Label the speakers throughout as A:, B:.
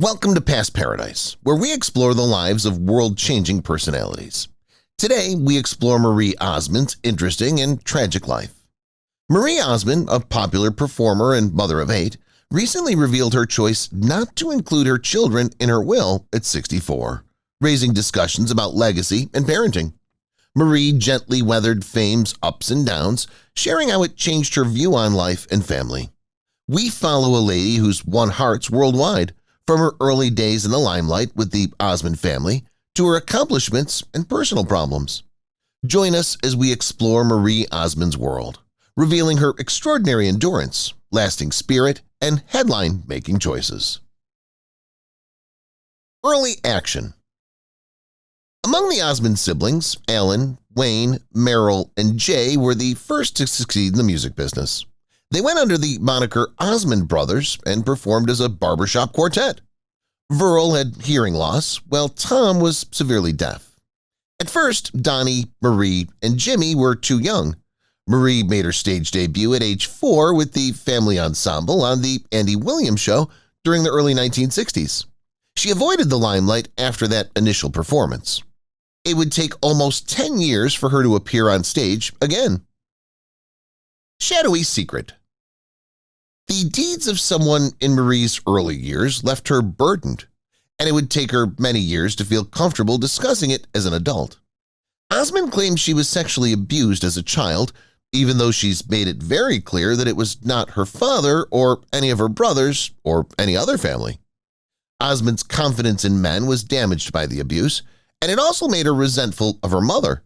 A: Welcome to Past Paradise, where we explore the lives of world-changing personalities. Today, we explore Marie Osmond's interesting and tragic life. Marie Osmond, a popular performer and mother of 8, recently revealed her choice not to include her children in her will at 64, raising discussions about legacy and parenting. Marie gently weathered fame's ups and downs, sharing how it changed her view on life and family. We follow a lady who's won hearts worldwide, from her early days in the limelight with the Osmond family to her accomplishments and personal problems. Join us as we explore Marie Osmond's world, revealing her extraordinary endurance, lasting spirit, and headline-making choices. Early action. Among the Osmond siblings, Alan, Wayne, Merrill, and Jay were the first to succeed in the music business. They went under the moniker Osmond Brothers and performed as a barbershop quartet. Verl had hearing loss, while Tom was severely deaf. At first, Donny, Marie, and Jimmy were too young. Marie made her stage debut at age 4 with the family ensemble on the Andy Williams Show during the early 1960s. She avoided the limelight after that initial performance. It would take almost 10 years for her to appear on stage again. Shadowy secret. The deeds of someone in Marie's early years left her burdened, and it would take her many years to feel comfortable discussing it as an adult. Osmond claims she was sexually abused as a child, even though she's made it very clear that it was not her father or any of her brothers or any other family. Osmond's confidence in men was damaged by the abuse, and it also made her resentful of her mother.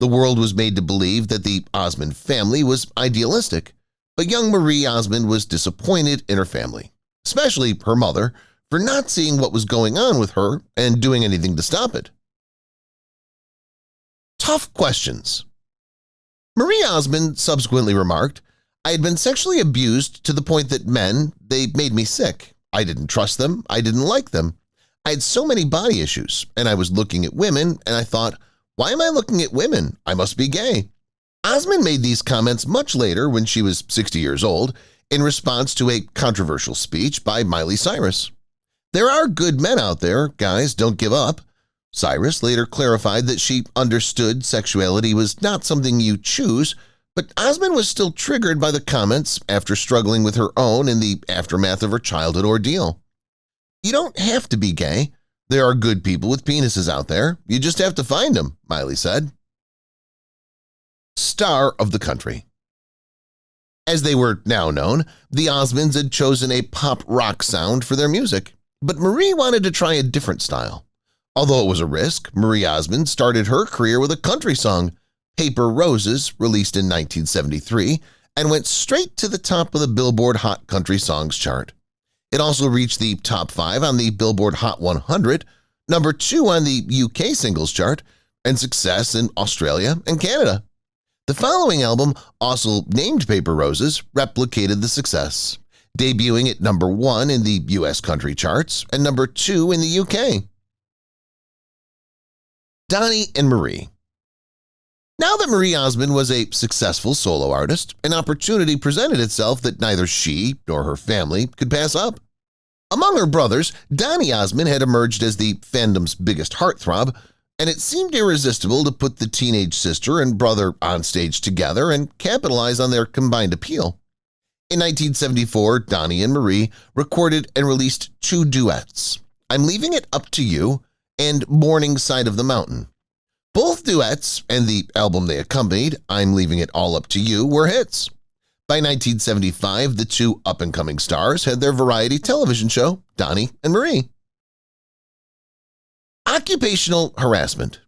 A: The world was made to believe that the Osmond family was idealistic, but young Marie Osmond was disappointed in her family, especially her mother, for not seeing what was going on with her and doing anything to stop it. Tough questions. Marie Osmond subsequently remarked, "I had been sexually abused to the point that they made me sick. I didn't trust them. I didn't like them. I had so many body issues, and I was looking at women, and I thought, why am I looking at women? I must be gay." Osmond made these comments much later when she was 60 years old in response to a controversial speech by Miley Cyrus. "There are good men out there, guys, don't give up." Cyrus later clarified that she understood sexuality was not something you choose, but Osmond was still triggered by the comments after struggling with her own in the aftermath of her childhood ordeal. "You don't have to be gay. There are good people with penises out there. You just have to find them," Miley said. Star of the country. As they were now known, the Osmonds had chosen a pop-rock sound for their music, but Marie wanted to try a different style. Although it was a risk, Marie Osmond started her career with a country song, Paper Roses, released in 1973, and went straight to the top of the Billboard Hot Country Songs chart. It also reached the top 5 on the Billboard Hot 100, number 2 on the UK singles chart, and success in Australia and Canada. The following album, also named Paper Roses, replicated the success, debuting at number 1 in the US country charts and number 2 in the UK. Donny and Marie. Now that Marie Osmond was a successful solo artist, an opportunity presented itself that neither she nor her family could pass up. Among her brothers, Donny Osmond had emerged as the fandom's biggest heartthrob, and it seemed irresistible to put the teenage sister and brother on stage together and capitalize on their combined appeal. In 1974, Donny and Marie recorded and released 2 duets, I'm Leaving It Up to You and Morning Side of the Mountain. Both duets and the album they accompanied, I'm Leaving It All Up to You, were hits. By 1975, the 2 up-and-coming stars had their variety television show, Donny and Marie. Occupational harassment.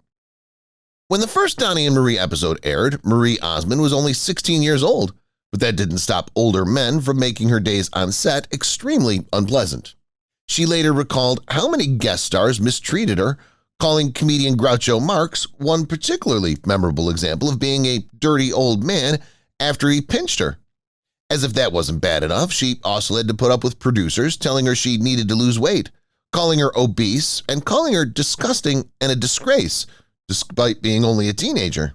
A: When the first Donny and Marie episode aired, Marie Osmond was only 16 years old, but that didn't stop older men from making her days on set extremely unpleasant. She later recalled how many guest stars mistreated her, calling comedian Groucho Marx one particularly memorable example of being a dirty old man after he pinched her. As if that wasn't bad enough, she also had to put up with producers telling her she needed to lose weight, calling her obese, and calling her disgusting and a disgrace, despite being only a teenager.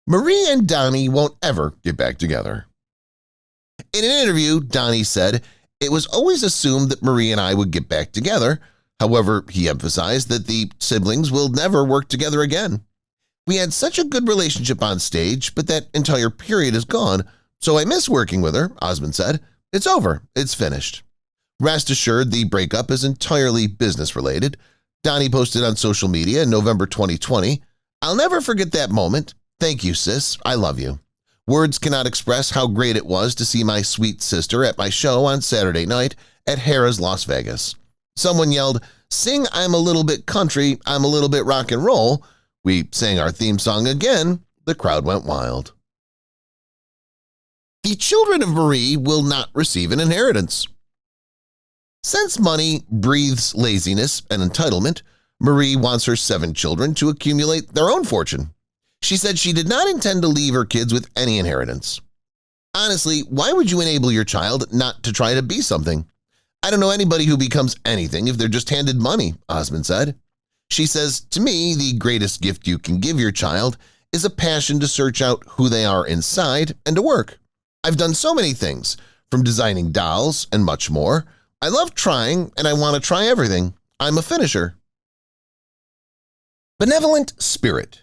A: Marie and Donny won't ever get back together. In an interview, Donny said, It was always assumed that Marie and I would get back together. However, he emphasized that the siblings will never work together again. We had such a good relationship on stage, but that entire period is gone, so I miss working with her, Osmond said. It's over. It's finished. Rest assured, the breakup is entirely business-related. Donny posted on social media in November 2020, "I'll never forget that moment. Thank you, sis. I love you. Words cannot express how great it was to see my sweet sister at my show on Saturday night at Harrah's Las Vegas. Someone yelled, 'Sing I'm a little bit country, I'm a little bit rock and roll.' We sang our theme song again. The crowd went wild." The children of Marie will not receive an inheritance. Since money breathes laziness and entitlement, Marie wants her 7 children to accumulate their own fortune. She said she did not intend to leave her kids with any inheritance. Honestly, why would you enable your child not to try to be something? I don't know anybody who becomes anything if they're just handed money, Osmond said. She says, "To me, the greatest gift you can give your child is a passion to search out who they are inside and to work. I've done so many things, from designing dolls and much more. I love trying and I want to try everything. I'm a finisher." Benevolent spirit.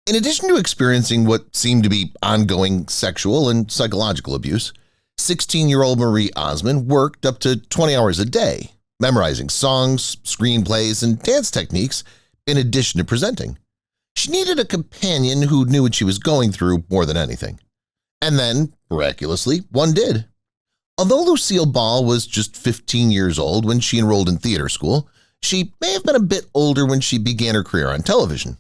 A: In addition to experiencing what seemed to be ongoing sexual and psychological abuse, 16-year-old Marie Osmond worked up to 20 hours a day, memorizing songs, screenplays, and dance techniques in addition to presenting. She needed a companion who knew what she was going through more than anything. And then, miraculously, one did. Although Lucille Ball was just 15 years old when she enrolled in theater school, she may have been a bit older when she began her career on television.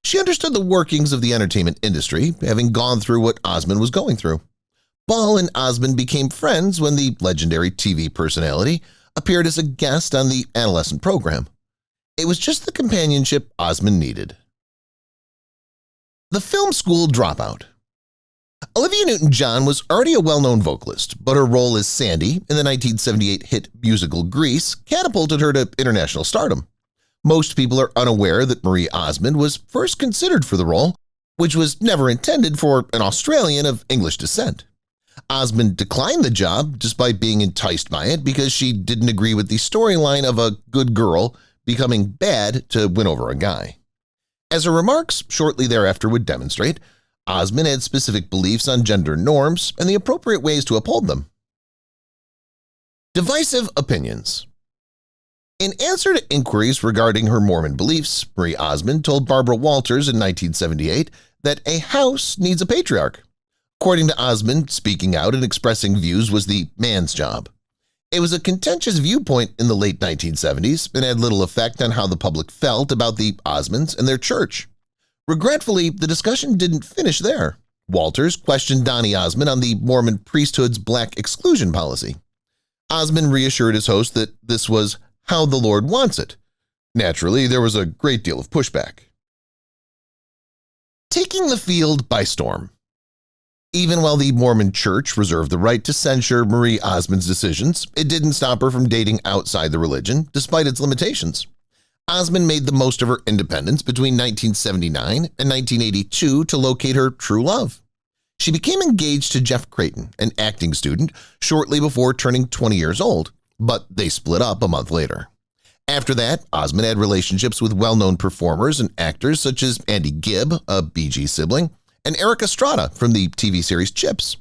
A: She understood the workings of the entertainment industry, having gone through what Osmond was going through. Ball and Osmond became friends when the legendary TV personality appeared as a guest on the adolescent program. It was just the companionship Osmond needed. The film school dropout. Olivia Newton-John was already a well-known vocalist, but her role as Sandy in the 1978 hit musical Grease catapulted her to international stardom. Most people are unaware that Marie Osmond was first considered for the role, which was never intended for an Australian of English descent. Osmond declined the job despite being enticed by it because she didn't agree with the storyline of a good girl becoming bad to win over a guy. As her remarks shortly thereafter would demonstrate, Osmond had specific beliefs on gender norms and the appropriate ways to uphold them. Divisive opinions. In answer to inquiries regarding her Mormon beliefs, Marie Osmond told Barbara Walters in 1978 that a house needs a patriarch. According to Osmond, speaking out and expressing views was the man's job. It was a contentious viewpoint in the late 1970s and had little effect on how the public felt about the Osmonds and their church. Regretfully, the discussion didn't finish there. Walters questioned Donny Osmond on the Mormon priesthood's black exclusion policy. Osmond reassured his host that this was how the Lord wants it. Naturally, there was a great deal of pushback. Taking the field by storm. Even while the Mormon Church reserved the right to censure Marie Osmond's decisions, it didn't stop her from dating outside the religion, despite its limitations. Osmond made the most of her independence between 1979 and 1982 to locate her true love. She became engaged to Jeff Creighton, an acting student, shortly before turning 20 years old, but they split up a month later. After that, Osmond had relationships with well-known performers and actors such as Andy Gibb, a Bee Gees sibling, and Eric Estrada from the TV series Chips.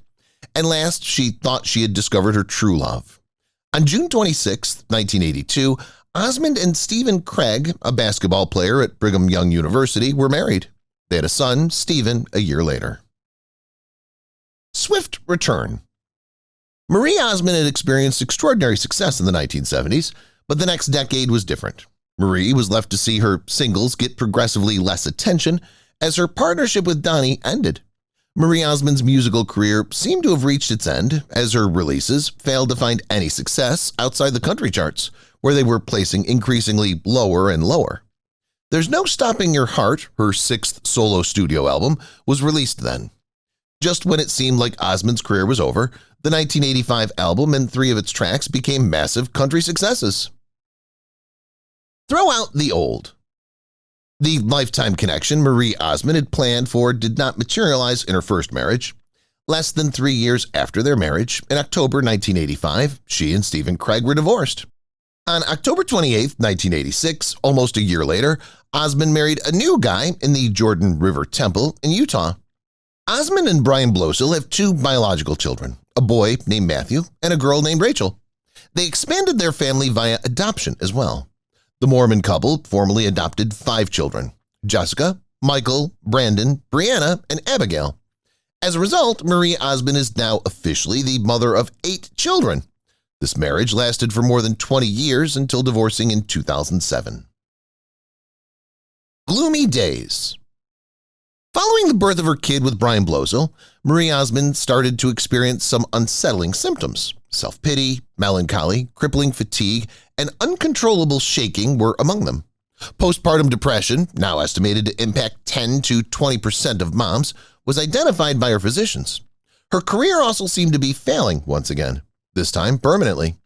A: And last, she thought she had discovered her true love. On June 26, 1982, Osmond and Stephen Craig, a basketball player at Brigham Young University, were married. They had a son, Stephen, a year later. Swift return. Marie Osmond had experienced extraordinary success in the 1970s, but the next decade was different. Marie was left to see her singles get progressively less attention as her partnership with Donny ended. Marie Osmond's musical career seemed to have reached its end as her releases failed to find any success outside the country charts, where they were placing increasingly lower and lower. There's No Stopping Your Heart, her 6th solo studio album, was released then. Just when it seemed like Osmond's career was over, the 1985 album and 3 of its tracks became massive country successes. Throw out the old. The lifetime connection Marie Osmond had planned for did not materialize in her first marriage. Less than 3 years after their marriage, in October 1985, she and Stephen Craig were divorced. On October 28, 1986, almost a year later, Osmond married a new guy in the Jordan River Temple in Utah. Osmond and Brian Blosel have 2 biological children, a boy named Matthew and a girl named Rachel. They expanded their family via adoption as well. The Mormon couple formally adopted 5 children: Jessica, Michael, Brandon, Brianna, and Abigail. As a result, Marie Osmond is now officially the mother of 8 children. This marriage lasted for more than 20 years until divorcing in 2007. Gloomy days. Following the birth of her kid with Brian Blosel, Marie Osmond started to experience some unsettling symptoms. Self-pity, melancholy, crippling fatigue, and uncontrollable shaking were among them. Postpartum depression, now estimated to impact 10 to 20% of moms, was identified by her physicians. Her career also seemed to be failing once again, this time permanently.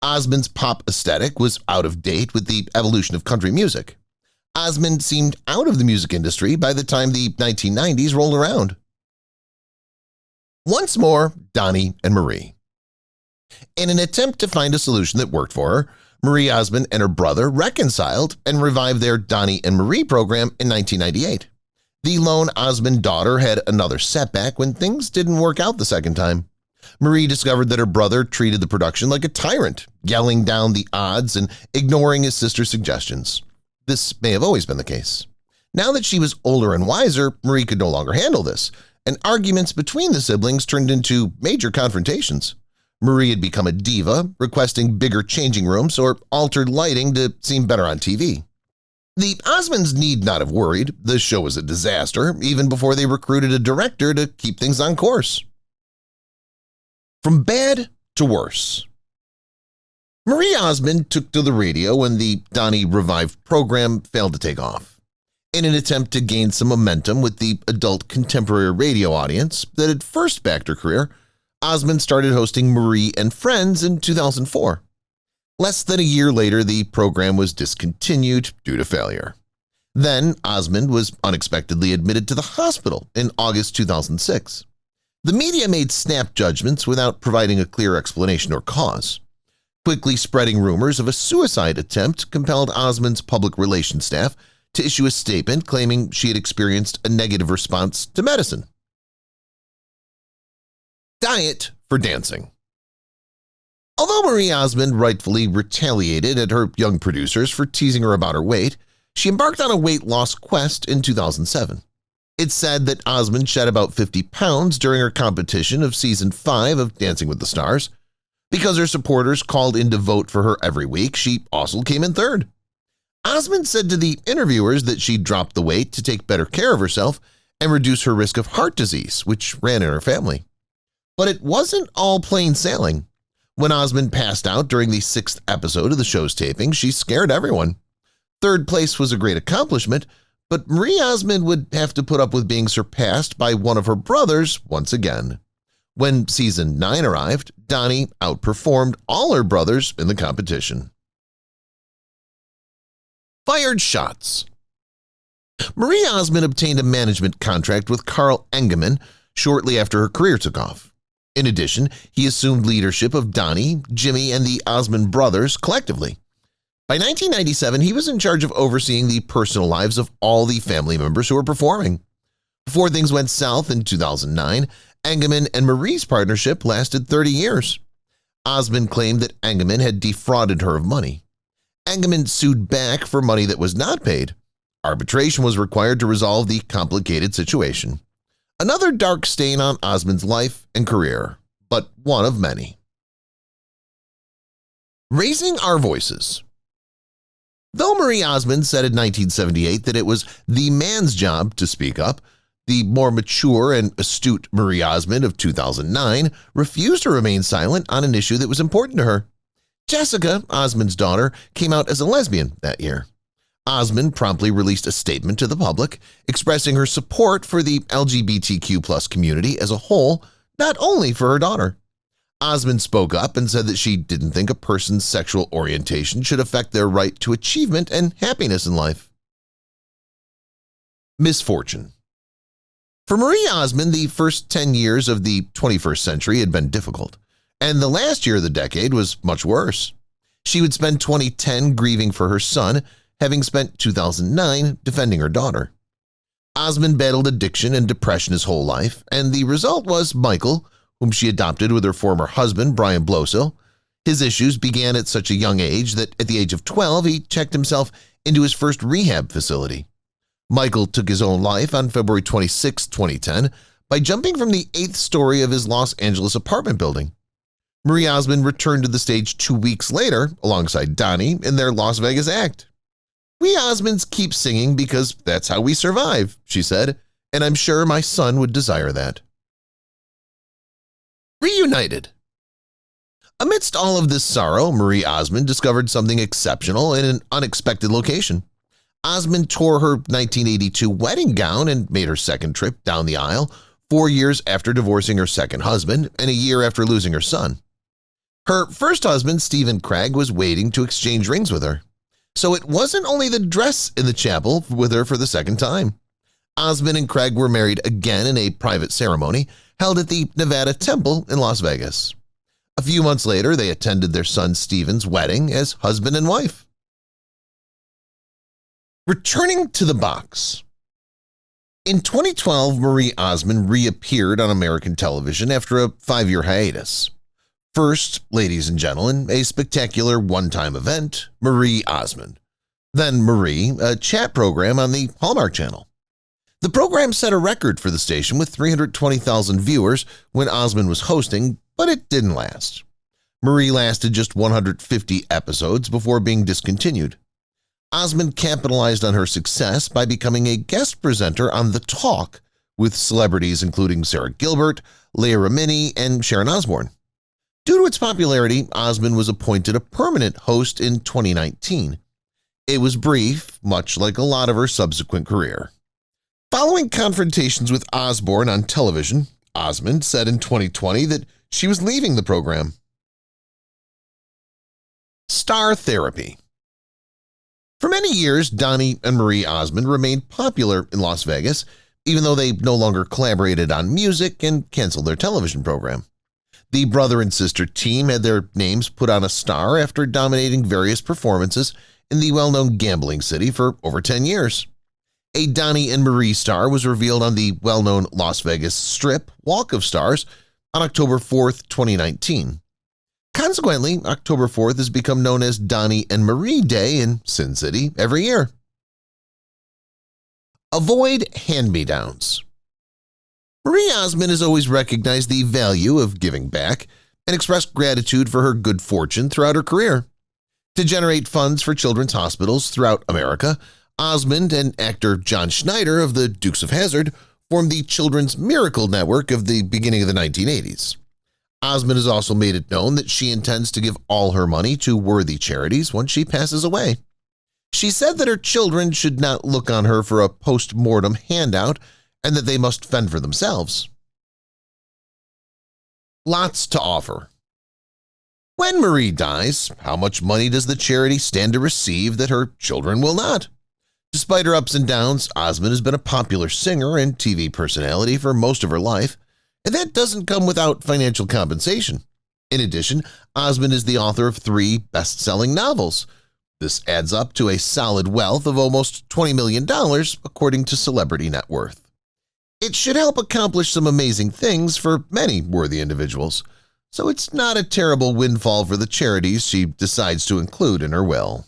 A: Osmond's pop aesthetic was out of date with the evolution of country music. Osmond seemed out of the music industry by the time the 1990s rolled around. Once more, Donny and Marie. In an attempt to find a solution that worked for her, Marie Osmond and her brother reconciled and revived their Donny and Marie program in 1998. The lone Osmond daughter had another setback when things didn't work out the second time. Marie discovered that her brother treated the production like a tyrant, yelling down the odds and ignoring his sister's suggestions. This may have always been the case. Now that she was older and wiser, Marie could no longer handle this, and arguments between the siblings turned into major confrontations. Marie had become a diva, requesting bigger changing rooms or altered lighting to seem better on TV. The Osmonds need not have worried. The show was a disaster, even before they recruited a director to keep things on course. From bad to worse. Marie Osmond took to the radio when the Donny revived program failed to take off. In an attempt to gain some momentum with the adult contemporary radio audience that had first backed her career, Osmond started hosting Marie and Friends in 2004. Less than a year later, the program was discontinued due to failure. Then, Osmond was unexpectedly admitted to the hospital in August 2006. The media made snap judgments without providing a clear explanation or cause. Quickly spreading rumors of a suicide attempt compelled Osmond's public relations staff to issue a statement claiming she had experienced a negative response to medicine. Diet for dancing. Although Marie Osmond rightfully retaliated at her young producers for teasing her about her weight, she embarked on a weight loss quest in 2007. It's said that Osmond shed about 50 pounds during her competition of Season 5 of Dancing with the Stars. Because her supporters called in to vote for her every week, she also came in third. Osmond said to the interviewers that she dropped the weight to take better care of herself and reduce her risk of heart disease, which ran in her family. But it wasn't all plain sailing. When Osmond passed out during the 6th episode of the show's taping, she scared everyone. Third place was a great accomplishment, but Marie Osmond would have to put up with being surpassed by one of her brothers once again. When Season 9 arrived, Donny outperformed all her brothers in the competition. Fired shots. Marie Osmond obtained a management contract with Carl Engelman shortly after her career took off. In addition, he assumed leadership of Donny, Jimmy, and the Osmond brothers collectively. By 1997, he was in charge of overseeing the personal lives of all the family members who were performing. Before things went south in 2009, Engelman and Marie's partnership lasted 30 years. Osmond claimed that Engelman had defrauded her of money. Engelman sued back for money that was not paid. Arbitration was required to resolve the complicated situation. Another dark stain on Osmond's life and career, but one of many. Raising our voices. Though Marie Osmond said in 1978 that it was the man's job to speak up, the more mature and astute Marie Osmond of 2009 refused to remain silent on an issue that was important to her. Jessica, Osmond's daughter, came out as a lesbian that year. Osmond promptly released a statement to the public expressing her support for the LGBTQ+ community as a whole, not only for her daughter. Osmond spoke up and said that she didn't think a person's sexual orientation should affect their right to achievement and happiness in life. Misfortune. For Marie Osmond, the first 10 years of the 21st century had been difficult, and the last year of the decade was much worse. She would spend 2010 grieving for her son, having spent 2009 defending her daughter. Osmond battled addiction and depression his whole life, and the result was Michael, whom she adopted with her former husband, Brian Blosill. His issues began at such a young age that at the age of 12 he checked himself into his first rehab facility. Michael took his own life on February 26, 2010, by jumping from the 8th story of his Los Angeles apartment building. Marie Osmond returned to the stage 2 weeks later alongside Donny in their Las Vegas act. "We Osmonds keep singing because that's how we survive," she said, "and I'm sure my son would desire that." Reunited. Amidst all of this sorrow, Marie Osmond discovered something exceptional in an unexpected location. Osmond tore her 1982 wedding gown and made her second trip down the aisle 4 years after divorcing her second husband and a year after losing her son. Her first husband, Stephen Craig, was waiting to exchange rings with her. So it wasn't only the dress in the chapel with her for the second time. Osmond and Craig were married again in a private ceremony held at the Nevada Temple in Las Vegas. A few months later, they attended their son Stephen's wedding as husband and wife. Returning to the box. In 2012, Marie Osmond reappeared on American television after a 5-year hiatus. First, ladies and gentlemen, a spectacular one-time event, Marie Osmond. Then Marie, a chat program on the Hallmark Channel. The program set a record for the station with 320,000 viewers when Osmond was hosting, but it didn't last. Marie lasted just 150 episodes before being discontinued. Osmond capitalized on her success by becoming a guest presenter on The Talk with celebrities including Sarah Gilbert, Leah Remini, and Sharon Osbourne. Due to its popularity, Osmond was appointed a permanent host in 2019. It was brief, much like a lot of her subsequent career. Following confrontations with Osbourne on television, Osmond said in 2020 that she was leaving the program. Star therapy. For many years, Donny and Marie Osmond remained popular in Las Vegas, even though they no longer collaborated on music and canceled their television program. The brother and sister team had their names put on a star after dominating various performances in the well-known gambling city for over 10 years. A Donny and Marie star was revealed on the well-known Las Vegas Strip Walk of Stars on October 4, 2019. Consequently, October 4th has become known as Donny and Marie Day in Sin City every year. Avoid hand-me-downs. Marie Osmond has always recognized the value of giving back and expressed gratitude for her good fortune throughout her career. To generate funds for children's hospitals throughout America, Osmond and actor John Schneider of the Dukes of Hazzard formed the Children's Miracle Network of the beginning of the 1980s. Osmond has also made it known that she intends to give all her money to worthy charities once she passes away. She said that her children should not look on her for a post-mortem handout and that they must fend for themselves. Lots to offer. When Marie dies, how much money does the charity stand to receive that her children will not? Despite her ups and downs, Osmond has been a popular singer and TV personality for most of her life, and that doesn't come without financial compensation. In addition, Osmond is the author of 3 best-selling novels. This adds up to a solid wealth of almost $20 million, according to Celebrity Net Worth. It should help accomplish some amazing things for many worthy individuals, so it's not a terrible windfall for the charities she decides to include in her will.